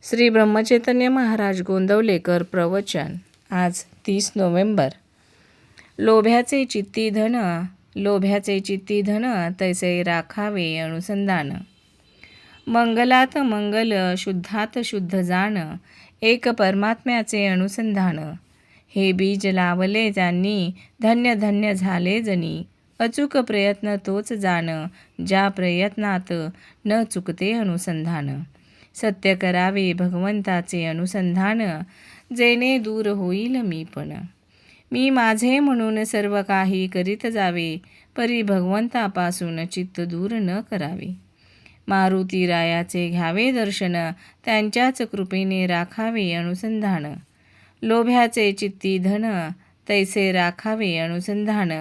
श्री ब्रह्मचैतन्य महाराज गोंदवलेकर प्रवचन. आज 30 नोव्हेंबर. लोभ्याचे चित्ती धन, लोभ्याचे चित्ती धन, तैसे राखावे अनुसंधान. मंगलात मंगल, शुद्धात शुद्ध जाण, एक परमात्म्याचे अनुसंधान. हे बीज लावले ज्यांनी, धन्य धन्य झाले जनी. अचूक प्रयत्न तोच जाण, ज्या प्रयत्नात न चुकते अनुसंधान. सत्य करावे भगवंताचे अनुसंधान, जेणे दूर होईल मीपण. मी माझे म्हणून सर्व काही करीत जावे, परी भगवंतापासून चित्त दूर न करावे. मारुती रायाचे घ्यावे दर्शन, त्यांच्याच कृपेने राखावे अनुसंधान. लोभ्याचे चित्ती धन, तैसे राखावे अनुसंधान.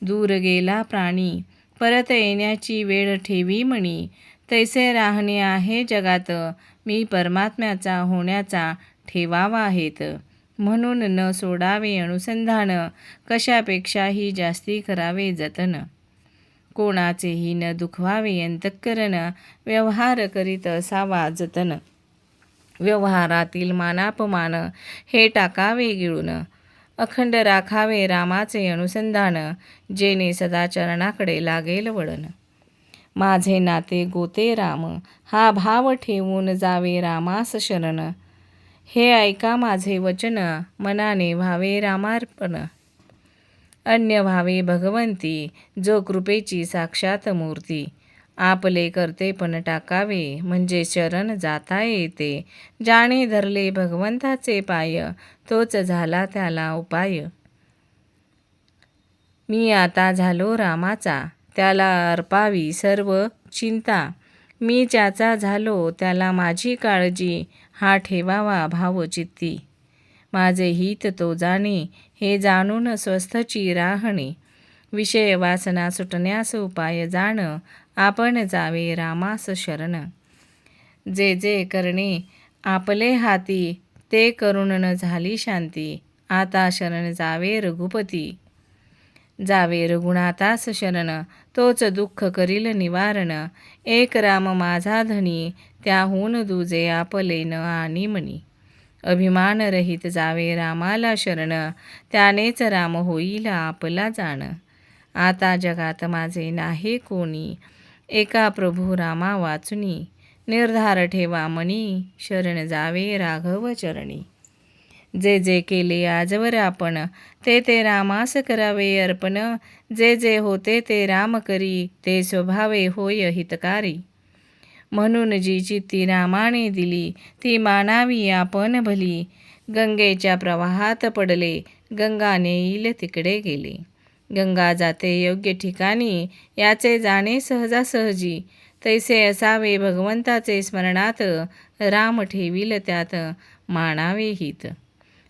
दूर गेला प्राणी, परत येण्याची वेळ ठेवी मणी. तैसे राहणे आहे जगात, मी परमात्म्याचा होण्याचा ठेवावा हेत. म्हणून न सोडावे अनुसंधान, कशापेक्षाही जास्ती करावे जतन. कोणाचेही न दुखवावे अंतःकरण, व्यवहार करीत असावा जतन. व्यवहारातील मानापमान, हे टाकावे गिळून. अखंड राखावे रामाचे अनुसंधान, जेणे सदा चरणाकडे लागेल वळण. माझे नाते गोते राम, हा भाव ठेवून जावे रामास शरण. हे ऐका माझे वचन, मनाने व्हावे रामार्पण. अन्य व्हावे भगवंती, जो कृपेची साक्षात मूर्ती. आपले करते पण टाकावे, म्हणजे शरण जाता येते. ज्याने धरले भगवंताचे पाय, तोच झाला त्याला उपाय. मी आता झालो रामाचा, त्याला अर्पावी सर्व चिंता. मी ज्याचा झालो त्याला माझी काळजी, हा ठेवावा भाव चित्ती. माझे हित तो जाणे, हे जाणून स्वस्थची राहणे. विषय वासना सुटण्यास उपाय जाण, आपण जावे रामास शरण. जे जे करणे आपले हाती, ते करून न झाली शांती. आता शरण जावे रघुपती, जावे रघुनाथास शरण. तोच दुःख करील निवारण. एक राम माझा धनी, त्याहून दुजे आपले न आणि मनी. अभिमान रहित जावे रामाला शरण, त्यानेच राम होईल आपला जाण. आता जगात माझे नाही कोणी, एका प्रभू रामा वाचुनी. निर्धार ठेवा मनी, शरण जावे राघव चरणी. जे जे केले आजवर आपण, ते ते रामास करावे अर्पण. जे जे होते ते राम करी, ते स्वभावे होय हितकारी. म्हणून जी चित्ती रामाने दिली, ती मानावी आपण भली. गंगेच्या प्रवाहात पडले, गंगा नेईल तिकडे गेले. गंगा जाते योग्य ठिकाणी, याचे जाणे सहजासहजी. तैसे असावे भगवंताचे स्मरणात, राम ठेवील त्यात मानावे हित.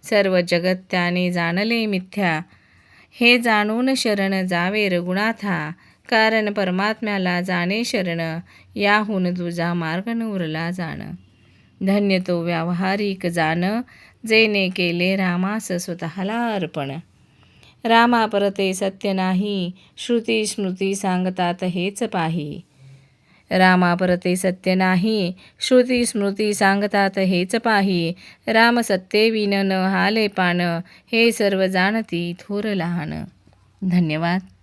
सर्व जगत त्याने जाणले मिथ्या, हे जाणून शरण जावे रघुनाथा. कारण परमात्म्याला जाणे शरण, याहून तुझा मार्ग न उरला जाण. धन्य तो व्यावहारिक जाण, जेने केले रामास स्वतःला अर्पण. रामा परते सत्य नाही, श्रुती स्मृती सांगतात हेच पाही. रामा परते सत्य नाही, श्रुती स्मृती सांगतात हेच पाही. राम सत्तेविन न हाले पान, हे सर्व जाणती थोर लहान. धन्यवाद.